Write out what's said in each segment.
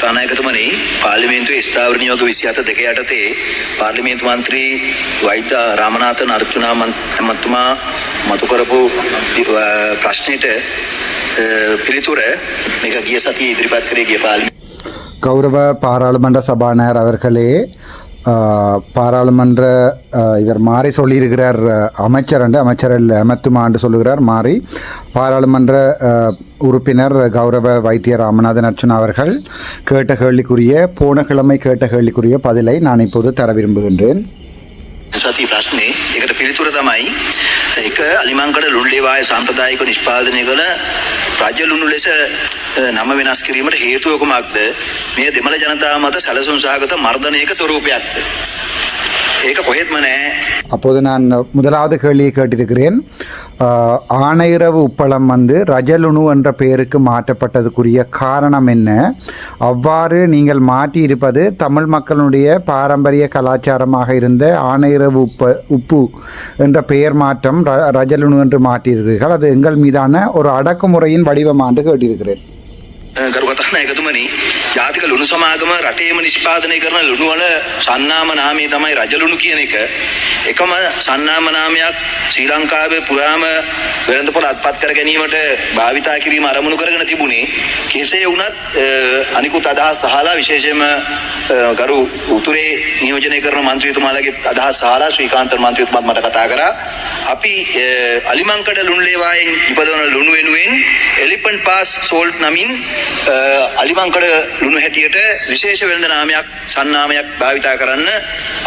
කතානායකතුමනි පාර්ලිමේන්තුවේ ස්ථාවර නියෝග 27 දෙක යටතේ පාර්ලිමේන්තු මන්ත්‍රී වෛද්‍ය රාමනාථන් අර්චුනා මන්ත්‍රීතුමා මතු කරපු ප්‍රශ්නෙට පිළිතුර මේක ගිය සතියේ ඉදිරිපත් කරේ ගිය கௌரவ பாராளுமன்ற சபாநாயகர் அவர்களே, பாராளுமன்ற இவர் மாறி சொல்லியிருக்கிறார், அமைச்சர் அமத்துமாண்டு சொல்லுகிறார் மாறி. பாராளுமன்ற உறுப்பினர் கௌரவ வைத்திய ராமநாதன் அர்ச்சுனா அவர்கள் கேட்ட கேள்விக்குரிய போன கிழமை கேட்ட கேள்விக்குரிய பதிலை நான் இப்போது தர விரும்புகின்றேன். සති ප්‍රශ්නේ ඒකට පිළිතුර තමයි එක අලිමංකඩ ලුණ්ඩේවාය සම්ප්‍රදායික නිෂ්පාදනය කළ රජ ලුණු ලෙස නම වෙනස් කිරීමට හේතුව කුමක්ද? මේ දෙමළ ජනතාව මත සැලසුම් සහගත මර්ධනයක ස්වරූපයක්ද? ඒක කොහෙත්ම නැහැ. அப்போது நான் முதலாவது கேள்வியை கேட்டிருக்கிறேன். ஆணையிரவு உப்பளம் ரஜலுணு என்ற பெயருக்கு மாற்றப்பட்டதுக்குரிய காரணம் என்ன? அவ்வாறு நீங்கள் மாற்றியிருப்பது தமிழ் மக்களுடைய பாரம்பரிய கலாச்சாரமாக இருந்த ஆணையிரவு உப்பு என்ற பெயர் மாற்றம் ரஜலுணு என்று மாற்றியிருக்கிறீர்கள். அது எங்கள் மீதான ஒரு அடக்குமுறையின் வடிவமாண்டு கேட்டிருக்கிறேன். ගරු කතානායකතුමනි, ජාතික ලුණු සමාගම රටේම නිෂ්පාදනය කරන ලුණු වල සන්නාම නාමය තමයි රජලුණු කියන එක. එකම සන්නාම නාමයක් ශ්‍රී ලංකාවේ පුරාම වෙළඳපොළ අත්පත් කර ගැනීමට භාවිතා කිරීම අරමුණු කරගෙන තිබුණේ. කෙසේ වුණත් අනිකුත් අදහස් අහලා විශේෂයෙන්ම ගරු උතුරේ නියෝජනය කරන මන්ත්‍රීතුමාලගේ අදහස් අහලා ශ්‍රීකාන්ත මන්ත්‍රීතුමාත් මට කතා කරා. අපි අලිමංකඩ ලුණුලේවායෙන් ඉපදවන ලුණු වෙනුවෙන් එලිෆන්ට් පාස් සෝල්ට් නමින් අලිමංකඩ ලුණු හැටියට විශේෂ වෙළඳ නාමයක් සන්නාමයක් භාවිතා කරන්න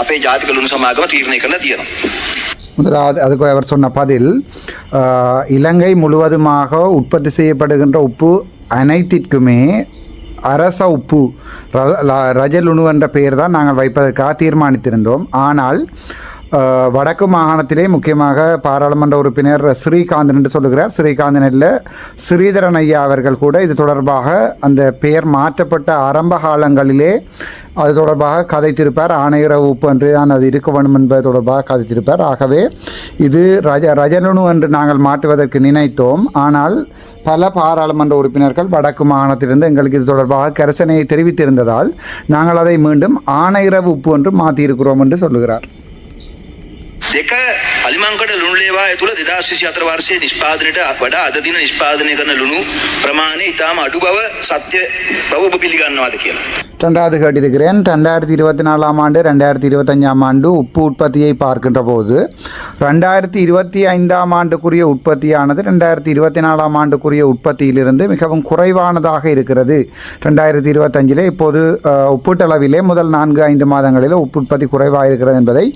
අපේ ජාතික ලුණු සමාගම තීරණය කරලා තියෙනවා. முதலாவது அதுக்கு அவர் சொன்ன பதில், இலங்கை முழுவதுமாக உற்பத்தி செய்யப்படுகின்ற உப்பு அனைத்திற்குமே அரச உப்பு ரஜலுணு என்ற பெயர் தான் நாங்கள் வைப்பதற்காக தீர்மானித்திருந்தோம். ஆனால் வடக்கு மாகாணத்திலே முக்கியமாக பாராளுமன்ற உறுப்பினர் ஸ்ரீகாந்தன் என்று சொல்லுகிறார். ஸ்ரீகாந்தன் இல்லை, ஸ்ரீதரன் ஐயா அவர்கள் கூட இது தொடர்பாக அந்த பெயர் மாற்றப்பட்ட ஆரம்ப காலங்களிலே அது தொடர்பாக கதைத்திருப்பார். ஆணையரவு உப்பு என்று தான் அது இருக்க வேண்டும் என்பது தொடர்பாக கதைத்திருப்பார். ஆகவே இது ரஜலுணு என்று நாங்கள் மாற்றுவதற்கு நினைத்தோம். ஆனால் பல பாராளுமன்ற உறுப்பினர்கள் வடக்கு மாகாணத்திலிருந்து எங்களுக்கு இது தொடர்பாக கரிசனையை தெரிவித்திருந்ததால் நாங்கள் அதை மீண்டும் ஆணையரவு உப்பு என்று மாற்றியிருக்கிறோம் என்று சொல்லுகிறார். දෙක අලිමංකඩ ලුණු ලේවාය තුළ 2024 වර්ෂයේ නිෂ්පාදනයට වඩා අද දින නිෂ්පාදනය කරන ලුණු ප්‍රමාණය ඉතාම අඩු බව සත්‍ය බව ඔබ පිළිගන්නවාද කියලා. ரெண்டாவது கேட்டிருக்கிறேன். 2024 ஆண்டு 2025 ஆண்டு உப்பு உற்பத்தியை பார்க்கின்ற போது 2025 ஆண்டுக்குரிய உற்பத்தியானது 2024 ஆண்டுக்குரிய உற்பத்தியிலிருந்து மிகவும் குறைவானதாக இருக்கிறது. 2025 இப்போது ஒப்பீட்டளவிலே முதல் 4-5 மாதங்களில் உப்பு உற்பத்தி குறைவாக இருக்கிறது என்பதை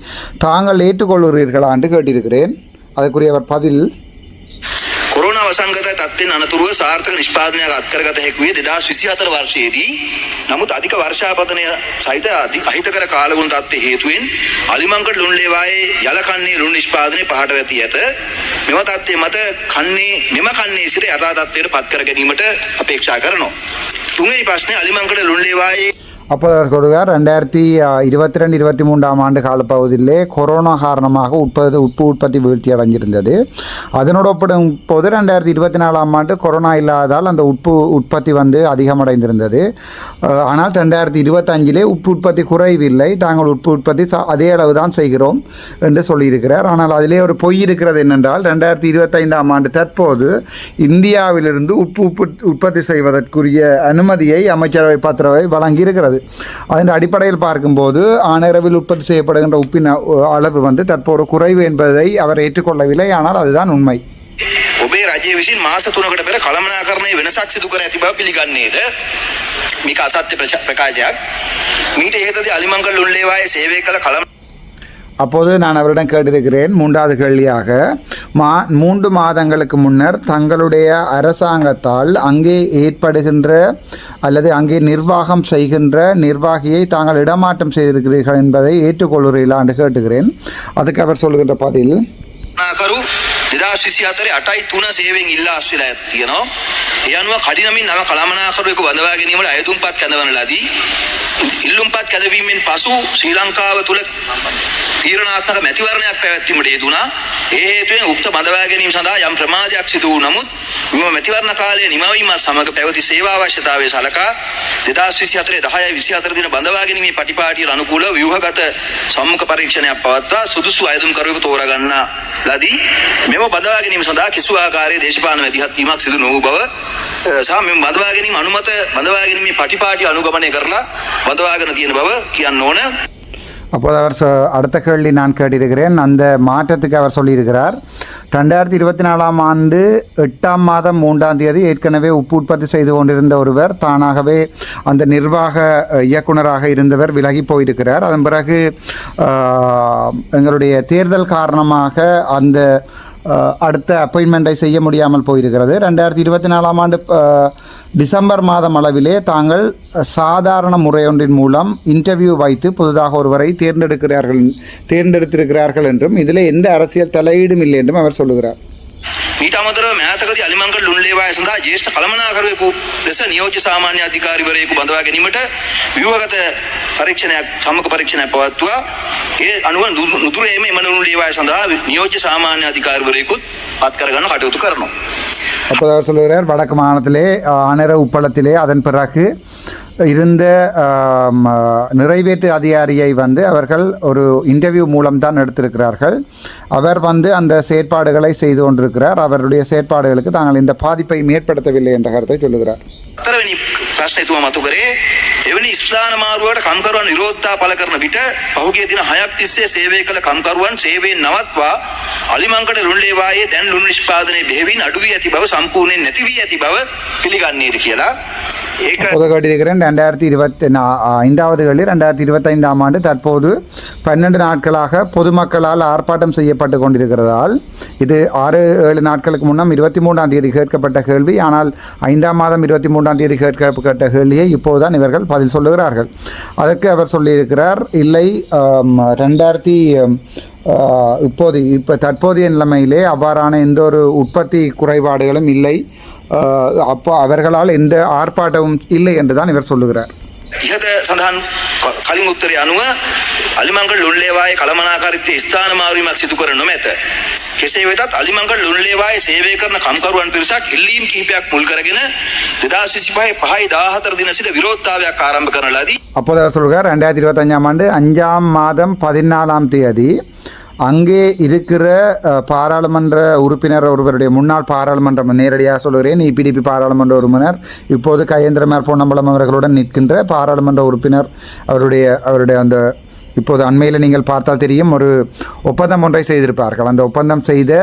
தாங்கள் ஏற்றுக்கொள்கிறீர்களா என்று கேட்டிருக்கிறேன். அதற்குரியவர் பதில், කොරෝනා වසංගත තත්ත්වෙන් අනතුරුව සාර්ථක නිෂ්පාදනයක් අත්කරගත හැකි වූයේ 2024 වර්ෂයේදී. නමුත් අධික වර්ෂාපතනය සහිත අහිතකර කාලගුණ තත්ත්වයේ හේතුවෙන් අලිමංකඩ ලුණු ලේවායේ යලකන්නේ ලුණු නිෂ්පාදනය පහට වැටී ඇත. මෙම තත්ත්වය මත මෙම කන්නේ සිට යථා තත්ත්වයට පත් කර ගැනීමට අපේක්ෂා කරනවා. තුන්වෙනි ප්‍රශ්නේ අලිමංකඩ ලුණු ලේවායේ அப்போ அவர் சொல்கிறார், 2022-23 ஆண்டு காலப்பகுதியிலே கொரோனா காரணமாக உப்பு உற்பத்தி வீழ்ச்சி அடைஞ்சிருந்தது. அதனோடு ஒப்பிடும் போது 2024 ஆண்டு கொரோனா இல்லாததால் அந்த உற்பத்தி அதிகமடைந்திருந்தது. ஆனால் 2025 உப்பு உற்பத்தி குறைவில்லை, தாங்கள் உப்பு உற்பத்தி அதே அளவு தான் செய்கிறோம் என்று சொல்லியிருக்கிறார். ஆனால் அதிலே ஒரு பொய் இருக்கிறது என்னென்றால் 2025 ஆண்டு தற்போது இந்தியாவிலிருந்து உப்பு உற்பத்தி செய்வதற்குரிய அனுமதியை அமைச்சரவை பத்திரவை வழங்கியிருக்கிறது. அதன் அடிப்படையில் பார்க்கும்போது ஆணையரவில் உற்பத்தி செய்யப்படுகின்ற உப்பின் அளவு தற்போது குறைவு என்பதை அவர் ஏற்றுக்கொள்ளவில்லை. ஆனால் அதுதான் உண்மை. ඔබේ රජය විසින් මාස 3කට පෙර කළමනාකරණයේ වෙනසක් සිදු කර ඇති බව පිළිගන්නේද? මේක අසත්‍ය ප්‍රකාශයක්. මීට ඉහතදී අලිමංකඩ ලුණු ලේවායේ සේවය කළ அப்போது நான் அவரிடம் கேட்டிருக்கிறேன், மூன்றாவது கேள்வியாக 3 மாதங்களுக்கு முன்னர் தங்களுடைய அரசாங்கத்தால் அங்கே ஏற்படுகின்ற அல்லது அங்கே நிர்வாகம் செய்கின்ற நிர்வாகியை தாங்கள் இடமாற்றம் செய்திருக்கிறீர்கள் என்பதை ஏற்றுக்கொள்கிறீர்களா என்று கேட்டுக்கிறேன். அதுக்கு அவர் சொல்லுகின்ற பதில், 2024 8.3 සේවයෙන් ඉල්ලා අස්විලා තියෙනවා. ඒ අනුව කඩිනමින් නව කළමනාකරුවෙකු බඳවා ගැනීමට අයතුම්පත් කැඳවන ලදී. ඉල්ලුම්පත් කැඳවීමෙන් පසු ශ්‍රී ලංකාව තුළ තීරණාත්මක මැතිවරණයක් පැවැත්වීමට යෙදුණා. ඒ හේතුවෙන් උක්ත බඳවා ගැනීම සඳහා යම් ප්‍රමාදයක් සිදු වූ නමුත් මෙම මැතිවරණ කාලයේ නිමවීමත් සමග පැවති සේවා අවශ්‍යතාවය සලකා 2024 10/24 දින බඳවා ගැනීමේ පටිපාටියට අනුකූලව ව්‍යුහගත සම්මුඛ පරීක්ෂණයක් පවත්වා සුදුසු අයදුම්කරුවෙකු තෝරා ගන්නා ලදී. මෙම බඳවා ගැනීම සඳහා කිසිදු ආකාරයේ දේශපාලන මැදිහත් වීමක් සිදු නොවූ බව සහ මෙම බඳවා ගැනීම අනුමත බඳවා ගැනීමේ පටිපාටි අනුගමනය කරලා බඳවාගෙන තියෙන බව කියන්න ඕන. அப்போது அவர் அடுத்த கேள்வி நான் கேட்டிருக்கிறேன். அந்த மாற்றத்துக்கு அவர் சொல்லியிருக்கிறார், 2024 ஆண்டு 8ஆம் மாதம் 3ஆம் தேதி ஏற்கனவே உப்பு உற்பத்தி செய்து கொண்டிருந்த ஒருவர் தானாகவே அந்த நிர்வாக இயக்குனராக இருந்தவர் விலகி போயிருக்கிறார். அதன் பிறகு எங்களுடைய தேர்தல் காரணமாக அந்த அடுத்த அப்பாயின்மெண்ட்டை செய்ய முடியாமல் போயிருக்கிறது. 2024 ஆண்டு டிசம்பர் மாதம் அளவிலே தாங்கள் சாதாரண முறையொன்றின் மூலம் இன்டர்வியூ வைத்து புதிதாக ஒருவரை தேர்ந்தெடுத்திருக்கிறார்கள் என்றும் இதில் எந்த அரசியல் தலையீடும் இல்லை என்றும் அவர் சொல்லுகிறார். ඊට අමතරව මෑතකදී අලිමංගල ලුණු ලේවාය සඳහා ජ්‍යෙෂ්ඨ කළමනාකරුවෙකු ලෙස නියෝජ්‍ය සාමාන්‍ය අධිකාරිවරයෙකු බඳවා ගැනීමට ව්‍යුහගත පරීක්ෂණයක් සම්මුඛ පරීක්ෂණයක් පවත්වුවා. ඒ අනුව නුදුරේම එම ලුණු ලේවාය සඳහා නියෝජ්‍ය සාමාන්‍ය අධිකාරිවරයෙකුත් පත් කරගන්න කටයුතු කරනවා. அப்போது அவர் சொல்லுகிறார், வடக்கு மாநிலத்திலே ஆனர உப்பளத்திலே அதன் பிறகு இருந்த நிறைவேற்று அதிகாரியை அவர்கள் ஒரு இன்டர்வியூ மூலம்தான் எடுத்திருக்கிறார்கள். அவர் அந்த செயற்பாடுகளை செய்து கொண்டிருக்கிறார். அவருடைய செயற்பாடுகளுக்கு தாங்கள் இந்த பாதிப்பை ஏற்படுத்தவில்லை என்ற கருத்தை சொல்லுகிறார். හතරවෙනි ප්‍රශ්නේ තුමා මතු කරේ එවැනි ස්ථාන මාරුවකට කම්කරුවන් විරෝධතා පළ කරන විට පහුගිය දින 6ක් තිස්සේ සේවය කළ කම්කරුවන් සේවයෙන් නවත්වා අලිමංකඩ ලුණු ලේවායේ දැන් ලුණු නිෂ්පාදනයේ බෙහෙවින් අඩු වී ඇති බව සම්පූර්ණයෙන් නැති වී ඇති බව පිළිගන්නේද කියලා. ඒක கேட்டிருக்கிறேன். 2025வது கேள்வி. 2025ஆம் ஆண்டு தற்போது 12 நாட்களாக பொதுமக்களால் ஆர்ப்பாட்டம் செய்யப்பட்டு கொண்டிருக்கிறதால் இது 6-7 நாட்களுக்கு முன்னம் 23ஆம் தேதி கேட்கப்பட்ட கேள்வி. ஆனால் 5ஆம் மாதம் 23ஆம் தேதி கேட்கப்பட்ட கேள்வியை இப்போதுதான் இவர்கள் பதில் சொல்லுகிறார்கள். அதற்கு அவர் சொல்லியிருக்கிறார், இல்லை இப்போ தற்போதைய நிலைமையிலே அவ்வாறான எந்த ஒரு உற்பத்தி குறைபாடுகளும் இல்லை, அப்போ அவர்களால் எந்த ஆர்ப்பாட்டமும் இல்லை என்றுதான் இவர் சொல்லுகிறார். ඉහත සඳහන් කලින් උත්තරය අනුව අලිමංගල ලුණු ලේවායේ කළමනාකාරීත්වයේ ස්ථාන මාරුවීමක් සිදු කර නොමැත. කෙසේ වෙතත් අලිමංගල ලුණු ලේවායේ සේවය කරන කම්කරුවන් පිරිසක් ඉල්ලීම් කිහිපයක් මුල් කරගෙන 2025 දින සිට විරෝධතාවයක් ආරම්භ කරන ලදී. அப்போது அவர் சொல்கிறார், 2025ஆம் ஆண்டு 5ஆம் மாதம் 14ஆம் தேதி அங்கே இருக்கிற பாராளுமன்ற உறுப்பினர் ஒருவருடைய முன்னாள் பாராளுமன்றம், நேரடியாக சொல்கிறேன், இபிடிபி பாராளுமன்ற உறுப்பினர், இப்போது கயேந்திரமார் பொன்னம்பலம் அவர்களுடன் நிற்கின்ற பாராளுமன்ற உறுப்பினர், அவருடைய அந்த இப்போது அண்மையில் நீங்கள் பார்த்தால் தெரியும், ஒரு ஒப்பந்தம் ஒன்றை செய்திருப்பார்கள். அந்த ஒப்பந்தம் செய்த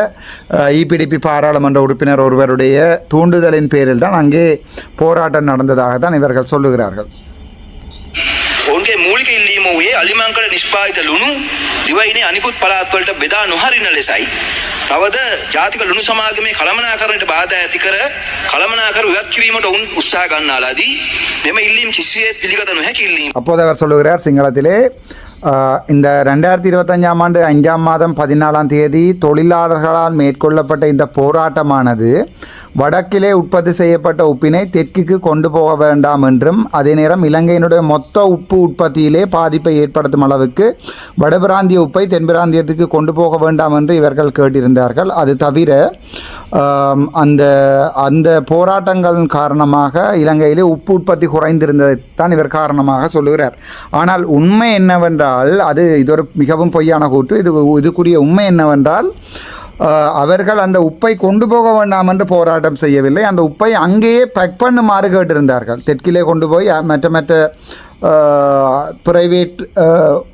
இபிடிபி பாராளுமன்ற உறுப்பினர் ஒருவருடைய தூண்டுதலின் பேரில் தான் அங்கே போராட்டம் நடந்ததாக தான் இவர்கள் சொல்லுகிறார்கள். ඔවුන්ගේ මූලික ඉල්ලීම වූයේ අලිමංකඩ නිෂ්පාදිත ලුණු දිවයිනේ අනිකුත් පළාත් වලට බෙදා නොහරින ලෙසයි. තවද ජාතික ලුණු සමාගමේ කළමනාකරණයට බාධා ඇති කර කළමනාකරු ඉවත් කිරීමට ඔවුන් උත්සාහ ගන්නාලාදී මෙම ඉල්ලීම් කිසිසේත් පිළිගත නොහැකි ඉල්ලීම්. அப்போது அவர் சொல்லுகிறார் சிங்களத்திலே, இந்த 2025ஆம் ஆண்டு 5ஆம் மாதம் 14ஆம் தேதி தொழிலாளர்களால் மேற்கொள்ளப்பட்ட இந்த போராட்டமானது வடக்கிலே உற்பத்தி செய்யப்பட்ட உப்பினை தெற்குக்கு கொண்டு போக வேண்டாம் என்றும், அதே நேரம் இலங்கையினுடைய மொத்த உப்பு உற்பத்தியிலே பாதிப்பை ஏற்படுத்தும் அளவுக்கு வடபிராந்திய உப்பை தென்பிராந்தியத்துக்கு கொண்டு போக வேண்டாம் என்று இவர்கள் கேட்டிருந்தார்கள். அது தவிர அந்த போராட்டங்களின் காரணமாக இலங்கையிலே உப்பு உற்பத்தி குறைந்திருந்ததைத்தான் இவர் காரணமாக சொல்லுகிறார். ஆனால் உண்மை என்னவென்றால், இது ஒரு மிகவும் பொய்யான கூற்று. இதுக்குரிய உண்மை என்னவென்றால், அவர்கள் அந்த உப்பை கொண்டு போக வேண்டாம் என்று போராட்டம் செய்யவில்லை. அந்த உப்பை அங்கேயே பேக் பண்ணுமாறு கேட்டிருந்தார்கள். தெற்கிலே கொண்டு போய் மற்ற பிரைவேட்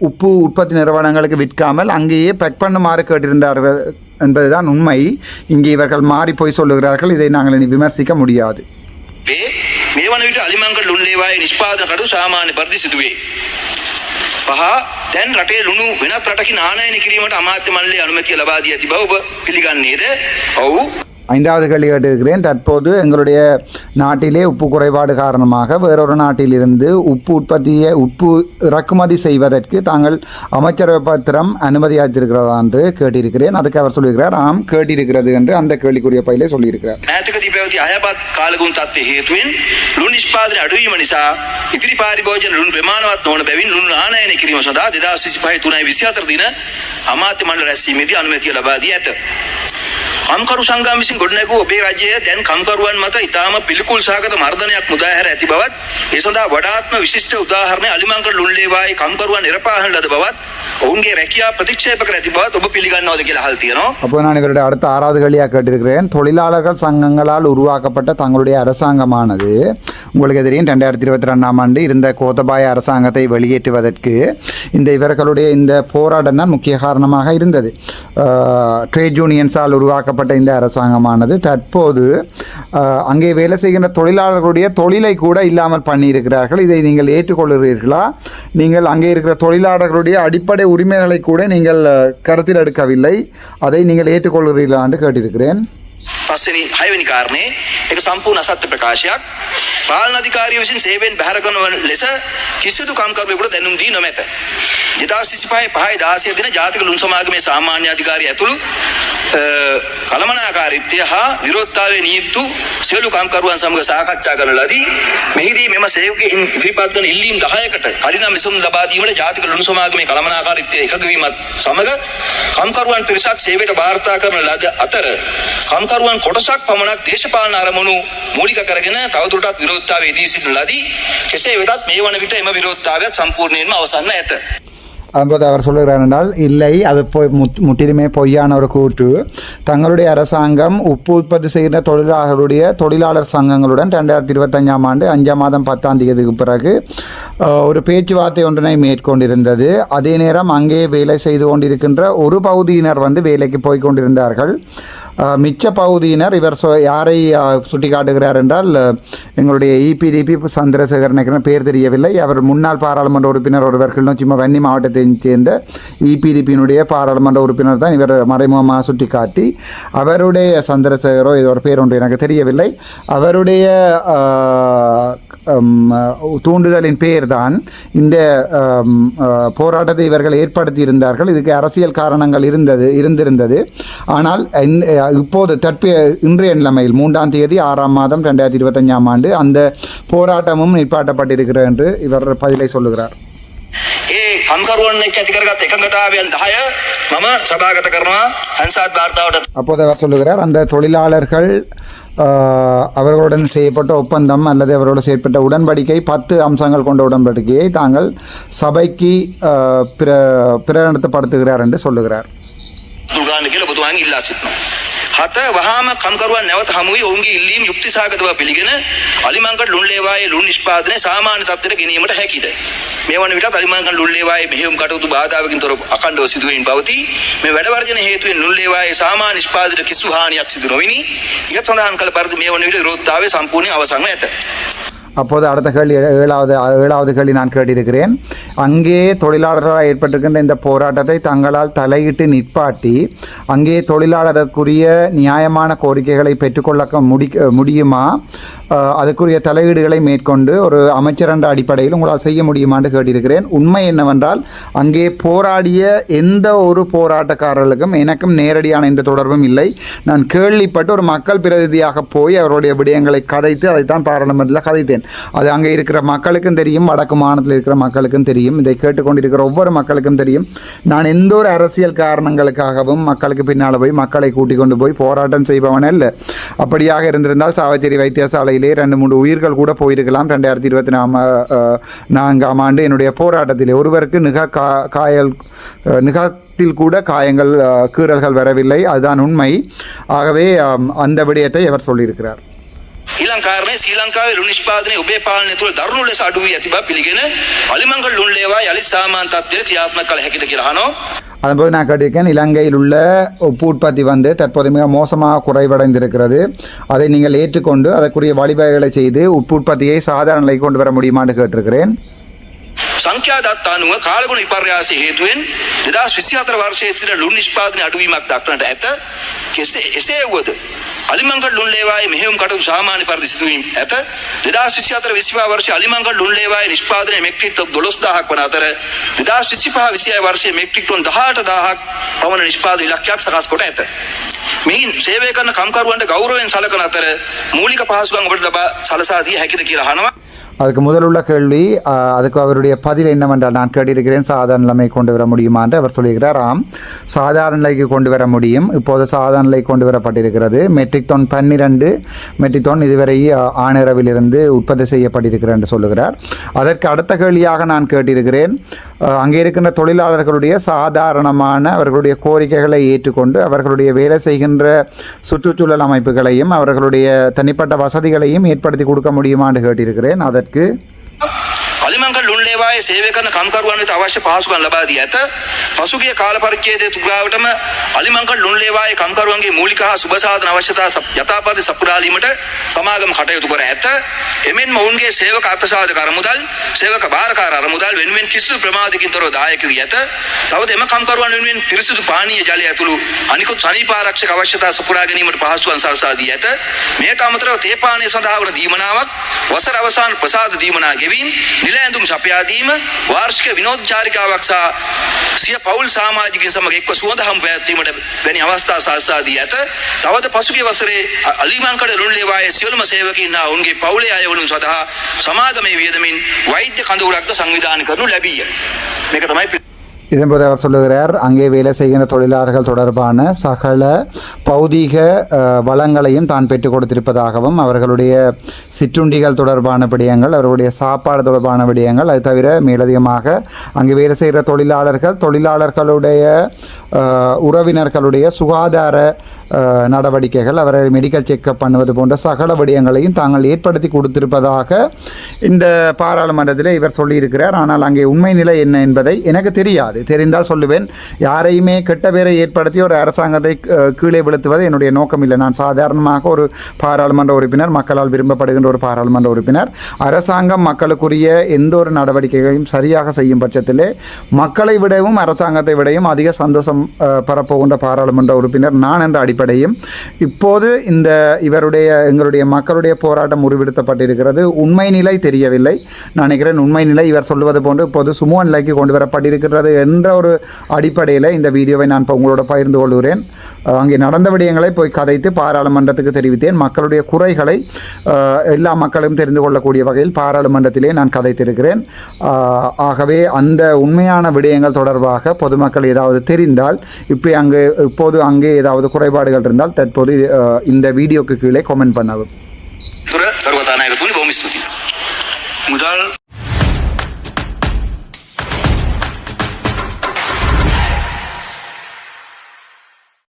உப்பு உற்பத்தி நிறுவனங்களுக்கு விற்காமல் அங்கேயே பேக் பண்ணுமாறு கேட்டிருந்தார்கள் என்பதுதான் உண்மை. இங்கே இவர்கள் மாறி போய் சொல்லுகிறார்கள். இதை நாங்கள் இனி விமர்சிக்க முடியாது. මේ වන විට අලිමංකඩ ලුණු ලේවායේ නිෂ්පාදන කටයුතු සාමාන්‍ය පරිදි සිදුවේ. දැන් රටේ ලුණු වෙනත් රටකින් ආනයනය කිරීමට අමාත්‍ය මණ්ඩලයේ අනුමැතිය ලබා දී ඇති බව ඔබ පිළිගන්නේද? ඔව්. 5வது கேள்வி கேட்டிருக்கிறேன். தற்போது எங்களுடைய நாட்டிலே உப்பு குறைபாடு காரணமாக வேறொரு நாட்டிலிருந்து உப்பு இறக்குமதி செய்வதற்கு தாங்கள் அமைச்சரவை பத்திரம் அனுமதி அளித்திருக்கிறதா என்று கேட்டிருக்கிறேன். அதுக்கு அவர் சொல்லியிருக்கிறார் ஆம் கேட்டிருக்கிறது என்று அந்த கேள்விக்குரிய பயிலே சொல்லியிருக்கிறார். ඈතකදී පැවති අයපත් කාලගුණ තත්ත්වයේ හේතුවෙන් ලුණු නිෂ්පාදනය අඩුවීම නිසා ඉදිරි පාරිභෝජන ලුණු ප්‍රමාණවත් නොවන බැවින් ලුණු ආනයනය කිරීම සඳහා 2025 3/24 දින අමාත්‍ය මණ්ඩල රැස්වීමේදී අනුමැතිය ලබා දී ඇත. කම්කරු සංගම් විසින් ගොඩනැගූ ඔබේ රජය දැන් කම්කරුවන් මත ඉතාම පිළිකුල් සහගත මර්ධනයක් මුදා හැර ඇති බවත් ඒ සඳහා වඩාත්ම විශිෂ්ට උදාහරණය අලිමංකඩ ලුණු ලේවායි කම්කරුවන් නිරපාහන ලද බවත් ඔවුන්ගේ රැකියාව ප්‍රතික්ෂේප කර ඇති බවත් ඔබ පිළිගන්නවද කියලා අහලා තියෙනවා. அப்போ நான் இவருடைய அடுத்த 6வது கேள்வியாக கேட்டிருக்கிறேன். தொழிலாளர்கள் சங்கங்களால் உருவாக்கப்பட்ட தங்களுடைய அரசாங்கமானது உங்களுக்கு தெரியும் 2022ஆம் ஆண்டு இருந்த கோத்தபாய அரசாங்கத்தை வெளியேற்றுவதற்கு இவர்களுடைய இந்த போராட்டம் தான் முக்கிய காரணமாக இருந்தது. ட்ரேட் யூனியன்ஸால் உருவாக்கப்பட்ட இந்த அரசாங்கமானது தற்போது அங்கே வேலை செய்கின்ற தொழிலாளர்களுடைய தொழிலை கூட இல்லாமல் பண்ணியிருக்கிறார்கள். இதை நீங்கள் ஏற்றுக்கொள்கிறீர்களா? நீங்கள் அங்கே இருக்கிற தொழிலாளர்களுடைய அடிப்படை உரிமைகளை கூட நீங்கள் கருத்தில் எடுக்கவில்லை, அதை நீங்கள் ஏற்றுக்கொள்கிறீர்களா என்று கேட்டிருக்கிறேன். පස්වෙනි 6වෙනි කාරණේ ඒක සම්පූර්ණ අසත්‍ය ප්‍රකාශයක්. පාලන අධිකාරිය විසින් සේවයෙන් බැහැර කරන ලෙස කිසිදු කම්කරුවෙකුට දැනුම් දී නොමැත. 2035 5/16 දින ජාතික ලුණු සමාගමේ සාමාන්‍ය අධිකාරිය ඇතුළු කළමනාකාරීත්වය හා විරෝධතාවයේ නියුතු සියලු කම්කරුවන් සමග සාකච්ඡා කරන ලදී. මෙහිදී මෙම සේවකයන් ඉදිරිපත් කරන ඉල්ලීම් 10කට කඩිනම් විසඳුම් ලබා දීමට ජාතික ලුණු සමාගමේ කළමනාකාරීත්වය එකඟ වීමත් සමග කම්කරුවන් පිරිසක් සේවයට වාර්තා කරන ලද අතර කම්කරුවන් කොටසක් පමණක් දේශපාලන අරමුණු මූලික කරගෙන තවදුරටත් විරෝධතාවයේ යෙදී සිටින ලදී. කෙසේ වෙතත් මේ වන විට එම විරෝධතාවයත් සම්පූර්ණයෙන්ම අවසන්ව ඇත. அப்போது அவர் சொல்லுகிறார் என்றால் இல்லை, அது முற்றிலுமே பொய்யான ஒரு கூற்று. தங்களுடைய அரசாங்கம் உப்பு உற்பத்தி செய்கிற தொழிலாளர் சங்கங்களுடன் 2025ஆம் ஆண்டு 5ஆம் மாதம் 10ஆம் தேதிக்கு பிறகு ஒரு பேச்சுவார்த்தை ஒன்றினை மேற்கொண்டிருந்தது. அதே நேரம் அங்கே வேலை செய்து கொண்டிருக்கின்ற ஒரு பகுதியினர் வேலைக்கு போய் கொண்டிருந்தார்கள். மிச்ச பகுதியினர் இவர் யாரை சுட்டி காட்டுகிறார் என்றால் எங்களுடைய இபிடிபி சந்திரசேகரன் பேர் தெரியவில்லை, அவர் முன்னாள் பாராளுமன்ற உறுப்பினர் ஒருவர் கிளிநொச்சி வன்னி மாவட்டத்தை சேர்ந்த இபிடிபியினுடைய பாராளுமன்ற உறுப்பினர் தான் இவர் மறைமுகமாக சுட்டி காட்டி அவருடைய சந்திரசேகரோ ஏதோ ஒரு பேர் ஒன்று எனக்கு தெரியவில்லை, அவருடைய தூண்டுதலின் பேர் தான் இந்த போராட்டத்தை இவர்கள் ஏற்படுத்தி இருந்தார்கள். இதுக்கு அரசியல் காரணங்கள் இருந்திருந்தது. ஆனால் இப்போது இன்றைய நிலைமையில் 3ஆம் தேதி 6ஆம் மாதம் 2025ஆம் ஆண்டு அந்த போராட்டமும் நிப்பாட்டப்பட்டிருக்கிறது என்று இவர் பதிலை சொல்லுகிறார். කම්කරුවන් එක්ක ඇති කරගත් එකඟතාවයන් 10 මම සභාගත කරනවා හංසාත් වාර්තාවට. அப்போது அவர் சொல்லுகிறார் அந்த தொழிலாளர்கள் அவர்களுடன் செய்யப்பட்ட ஒப்பந்தம் அல்லது அவர்களோடு செய்யப்பட்ட உடன்படிக்கை 10 அம்சங்கள் கொண்ட உடன்படிக்கையை தாங்கள் சபைக்கு பிரகடனப்படுத்துகிறார் என்று சொல்லுகிறார். දුගාන්න කියලා බුදුහාන් ඉල්ලා සිටිනවා. 7 වහාම කම්කරුවන් නැවත හමු වී ඔවුන්ගේ ඉල්ලීම් යුක්තිසහගත බව පිළිගෙන අලිමංකඩ ලුණු ලේවායේ ලුණු නිෂ්පාදනය සාමාන්‍ය තත්ත්වයට ගෙනීමට හැකිද? මේ වන විටත් අලිමංකඩ ලුණු ලේවායේ මෙහෙයුම් කටයුතු බාධාවකින් තොරව අඛණ්ඩව සිදුවෙමින් පවතී. මේ වැඩ වර්ජන හේතුවෙන් ලුණු ලේවායේ සාමාන්‍ය නිෂ්පාදනයට කිසිදු හානියක් සිදු නොවිනි. ඉහත සඳහන් කළ පරිදි මේ වන විට විරෝධතාවය සම්පූර්ණයෙන් අවසන්ව ඇත. அப்போது அடுத்த கேள்வி 7வது கேள்வி நான் கேட்டிருக்கிறேன். அங்கே தொழிலாளர்களால் ஏற்பட்டிருக்கின்ற இந்த போராட்டத்தை தங்களால் தலையிட்டு நிற்பாட்டி அங்கே தொழிலாளருக்குரிய நியாயமான கோரிக்கைகளை பெற்றுக்கொள்ள முடியுமா? அதுக்குரிய தலையீடுகளை மேற்கொண்டு ஒரு அமைச்சர் என்ற அடிப்படையில் உங்களால் செய்ய முடியுமான்னு கேட்டிருக்கிறேன். உண்மை என்னவென்றால் அங்கே போராடிய எந்த ஒரு போராட்டக்காரர்களுக்கும் எனக்கும் நேரடியான எந்த தொடர்பும் இல்லை. நான் கேள்விப்பட்டு ஒரு மக்கள் பிரதிநிதியாக போய் அவருடைய விடயங்களை கதைத்து அதைத்தான் பாராளுமன்றத்தில் கதைத்தேன். அது அங்கே இருக்கிற மக்களுக்கும் தெரியும், வடக்கு மாநிலத்தில் இருக்கிற மக்களுக்கும் தெரியும், இதை கேட்டுக்கொண்டிருக்கிற ஒவ்வொரு மக்களுக்கும் தெரியும். நான் எந்த ஒரு அரசியல் காரணங்களுக்காகவும் மக்களுக்கு பின்னால் போய் மக்களை கூட்டிக் கொண்டு போய் போராட்டம் செய்பவன் அல்ல. அப்படியாக இருந்திருந்தால் சாவச்சேரி வைத்தியசாலையிலே 2-3 உயிர்கள் கூட போயிருக்கலாம். 2024ஆம் ஆண்டு என்னுடைய போராட்டத்திலே ஒருவருக்கு நிகத்தில் கூட காயங்கள் கீறல்கள் வரவில்லை. அதுதான் உண்மை. ஆகவே அந்த விடயத்தை அவர் சொல்லியிருக்கிறார். ඊළඟ කාරණේ ශ්‍රී ලංකාවේ ලුණු නිෂ්පාදනයේ ඔබේ පාලනය තුළ දරුණු ලෙස අඩු වී ඇති බව පිළිගෙන අලිමංකඩ ලුණු ලේවා යලි සාමාන්‍ය තත්ත්වයට ක්‍රියාත්මක කළ හැකිද කියලා අහනවා. அதுபோது நான் கேட்டிருக்கேன், இலங்கையில் உள்ள உப்பு உற்பத்தி தற்போது மிக மோசமாக குறைவடைந்திருக்கிறது. அதை நீங்கள் ஏற்றுக்கொண்டு அதற்குரிய வழிவகைகளை செய்து உப்பு உற்பத்தியை சாதாரண நிலைக்கு கொண்டு வர முடியுமான்னு கேட்டிருக்கிறேன். සංඛ්‍යාදත්ත අනුව කාලගුණ විපර්යාසය හේතුවෙන් 2024 වර්ෂයේ සිට ලුණු නිෂ්පාදනයේ අඩුවීමක් දක්නට ඇත. එසේ වුවද අලිමංගල් ලුණ්ලේවායේ මෙහෙයුම් කටයුතු සාමාන්‍ය පරිදි සිදුවීම ඇත. 2024 25 වර්ෂයේ අලිමංගල් ලුණ්ලේවායේ නිෂ්පාදනය මෙට්‍රික් ටන් 12000ක් වන අතර 2025 26 වර්ෂයේ මෙට්‍රික් ටන් 18000ක් පමණ නිෂ්පාදන ඉලක්කයක් සකස් කොට ඇත. මෙහින් සේවය කරන කම්කරුවන්ට ගෞරවයෙන් සලකන අතර මූලික පහසුකම් ඔබට ලබා සලසා දී හැකිද කියලා අහනවා. அதுக்கு முதல் உள்ள கேள்வி அதுக்கு அவருடைய பதில் என்னவென்றால் நான் கேட்டிருக்கிறேன் சாதாரண நிலைமை கொண்டு வர முடியுமா என்று அவர் சொல்லுகிறார். ஆம், சாதாரண நிலைக்கு கொண்டு வர முடியும். இப்போது சாதாரண நிலை கொண்டு வரப்பட்டிருக்கிறது. மெட்ரிக் டன் 12 மெட்ரிக் டன் இதுவரை ஆணிரவிலிருந்து உற்பத்தி செய்யப்பட்டிருக்கிறது என்று சொல்லுகிறார். அதற்கு அடுத்த கேள்வியாக நான் கேட்டிருக்கிறேன், அங்கே இருக்கின்ற தொழிலாளர்களுடைய சாதாரணமான அவர்களுடைய கோரிக்கைகளை ஏற்றுக்கொண்டு அவர்களுடைய வேலை செய்கின்ற சுற்றுச்சூழல் அமைப்புகளையும் அவர்களுடைய தனிப்பட்ட வசதிகளையும் ஏற்படுத்தி கொடுக்க முடியுமா என்று கேட்டிருக்கிறேன். அதற்கு අලිමංගල් ලුණ්ලේවායේ සේවය කරන කම්කරුවන් වෙත අවශ්‍ය පහසුකම් ලබා දී ඇත. පසුගිය කාල පරිච්ඡේදයේ තුරාවටම අලිමංගල් ලුණ්ලේවායේ කම්කරුවන්ගේ මූලික හා සුබ සාධන අවශ්‍යතා යථාපරිදි සපුරාලීමට සමාගම කටයුතු කර ඇත. එමෙන්ම ඔවුන්ගේ සේවක අර්ථසාධක අරමුදල්, සේවක භාරකාර අරමුදල් වෙනුවෙන් කිසිදු ප්‍රමාදකින් තොරව දායක වී ඇත. තවද එම කම්කරුවන් වෙනුවෙන් පිරිසිදු පානීය ජලය ඇතුළු අනිකුත් සනීප ආරක්ෂක අවශ්‍යතා සපුරා ගැනීමට පහසුකම් සලසා දී ඇත. මෙයට අමතරව තේ පානය සඳහා වන දීමනාවක්, වසර අවසාන ප්‍රසාද දීමනා ගෙවීම, නිල ඇඳුම් සපයා දීම, වාර්ෂික විනෝද චාරිකාවක් සහ සිය පවුල් සමාජිකයන් සමග එක්ව සුවඳ හම් පැවැත්වීමට වැනි අවස්ථා සලසා දී ඇත. තවද පසුගිය වසරේ අලිමංකඩ ලුණ්ලේවායේ සියලුම සේවකීන් හා ඔවුන්ගේ පවුලේ අයවලුන් සඳහා සමාගමේ වියදමින් වෛද්‍ය කඳවුරක්ද සංවිධානය කරනු ලැබීය. මේක තමයි இதன்போது அவர் சொல்லுகிறார், அங்கே வேலை செய்கின்ற தொழிலாளர்கள் தொடர்பான சகல பௌதீக வளங்களையும் தான் பெற்றுக் கொடுத்திருப்பதாகவும் அவர்களுடைய சிற்றுண்டிகள் தொடர்பான விடயங்கள், அவர்களுடைய சாப்பாடு தொடர்பான விடயங்கள், அது தவிர மேலதிகமாக அங்கே வேலை செய்கிற தொழிலாளர்களுடைய உறவினர்களுடைய சுகாதார நடவடிக்கைகள், அவரை மெடிக்கல் செக்கப் பண்ணுவது போன்ற சகல விடயங்களையும் தாங்கள் ஏற்படுத்தி கொடுத்திருப்பதாக இந்த பாராளுமன்றத்தில் இவர் சொல்லியிருக்கிறார். ஆனால் அங்கே உண்மை நிலை என்ன என்பதை எனக்கு தெரியாது. தெரிந்தால் சொல்லுவேன். யாரையுமே கெட்ட பேரை ஏற்படுத்தி ஒரு அரசாங்கத்தை கீழே விழுத்துவது என்னுடைய நோக்கம் இல்லை. நான் சாதாரணமாக ஒரு பாராளுமன்ற உறுப்பினர், மக்களால் விரும்பப்படுகின்ற ஒரு பாராளுமன்ற உறுப்பினர். அரசாங்கம் மக்களுக்குரிய எந்த ஒரு நடவடிக்கைகளையும் சரியாக செய்யும் பட்சத்திலே மக்களை விடவும் அரசாங்கத்தை விடவும் அதிக சந்தோஷம் பெறப்போகின்ற பாராளுமன்ற உறுப்பினர் நான் என்ற அடிப்படையும் இப்போது இந்த எங்களுடைய மக்களுடைய போராட்டம் உருவெடுக்கப்பட்டிருக்கிறது. உண்மை நிலை தெரியவில்லை. நான் நினைக்கிறேன் உண்மை நிலை இவர் சொல்லுவது போன்று இப்போது சுமூக நிலைக்கு கொண்டு வரப்பட்டிருக்கிறது என்ற ஒரு அடிப்படையில் இந்த வீடியோவை நான் இப்போ உங்களோட பகிர்ந்து கொள்கிறேன். அங்கே நடந்த விடயங்களை போய் கதைத்து பாராளுமன்றத்துக்கு தெரிவித்தேன். மக்களுடைய குறைகளை எல்லா மக்களும் தெரிந்து கொள்ளக்கூடிய வகையில் பாராளுமன்றத்திலே நான் கதைத்திருக்கிறேன். ஆகவே அந்த உண்மையான விடயங்கள் தொடர்பாக பொதுமக்கள் ஏதாவது தெரிந்தால் இப்போது அங்கே ஏதாவது குறைபாடுகள் இருந்தால் தற்போது இந்த வீடியோக்கு கீழே கமெண்ட் பண்ணவும்.